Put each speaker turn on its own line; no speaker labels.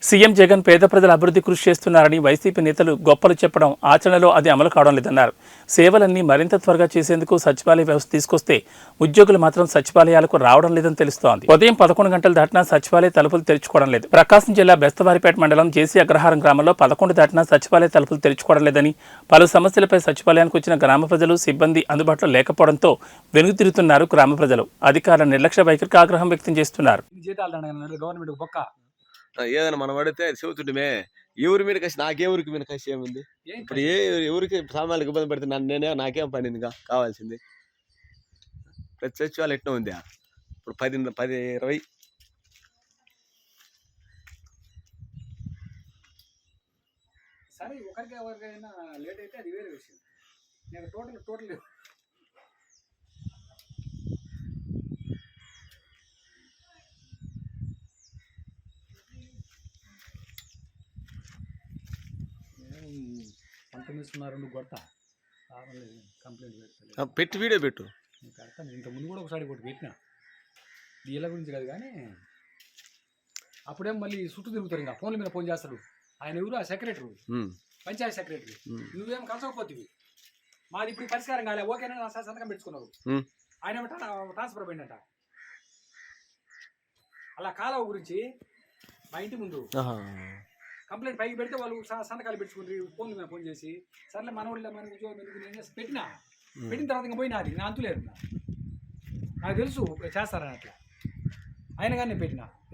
CM Jagan పేద ప్రజల అభివృద్ధి కృషి చేస్తున్నారని వైసీపీ నేతలు గొప్పలు చెప్పడం ఆచరణలో అది అమలు కావడం లేదన్నారు. సేవలన్నీ మరింత త్వరగా చేసేందుకు సచివాలయ వ్యవస్థ తీసుకొస్తే ఉద్యోగులు మాత్రం సచివాలయాలకు రావడం లేదని తెలుస్తోంది. ఉదయం 11 గంటలు దాటినా సచివాలయ తలుపులు తెరుచుకోవడం లేదు. ప్రకాశం జిల్లా బెస్తవారిపేట మండలం జేసీ అగ్రహారం గ్రామంలో 11 దాటినా సచివాలయ తలుపులు తెరుచుకోవడం లేదని, పలు సమస్యలపై సచివాలయానికి వచ్చిన గ్రామ ప్రజలు సిబ్బంది అందుబాటులో లేకపోవడంతో వెనుతిరుగుతున్నారు గ్రామ ప్రజలు. అధికారుల నిర్లక్ష్య వైఖరికి ఆగ్రహం వ్యక్తం చేస్తున్నారు.
ఏదైనా మనం అడిగితే చెబుతుండమే ఎవరి మీద కసి నాకెవరికి మీద కసి ఏముంది. ఇప్పుడు ఎవరికి సామాన్లకు ఇబ్బంది పెడితే నాకేం పని కావాల్సింది. ప్రతి సచివాలయం ఎట్లా ఉంది ఇప్పుడు 10-20
సరే ఒకరికి ఎవరికైనా లేట్ అయితే అది వేరే విషయం. నేను టోటల్ పంతొమ్మిదిన్నర కొడతా కంప్లైంట్
పెట్టి వీడియో పెట్టు.
పెడతాను. ఇంతకుముందు కూడా ఒకసారి పెట్టినా వీళ్ళ గురించి కాదు, కానీ అప్పుడేం మళ్ళీ చుట్టూ తిరుగుతారు. ఇంకా ఫోన్ల మీద ఫోన్ చేస్తాడు. ఆయన ఎవరు? ఆ సెక్రటరీ, పంచాయతీ సెక్రటరీ. నువ్వేం కలసకపోతుంది. మాది ఇప్పుడు పరిష్కారం కాలే, ఓకేనా నా సంతకం పెట్టుకున్నారు. ఆయన ట్రాన్స్ఫర్ పోయిందంట. అలా కాలువ గురించి మా ఇంటి ముందు కంప్లైంట్ పైకి పెడితే వాళ్ళు సంతకాలు పెట్టుకుంటారు. ఫోన్ల మీద ఫోన్ చేసి సర్లే మన ఉద్యోగం పెట్టిన తర్వాత ఇంకా పోయినా అది నా అంతులేదు. నాకు తెలుసు చేస్తారని అట్లా. ఆయన కానీ నేను పెట్టినా.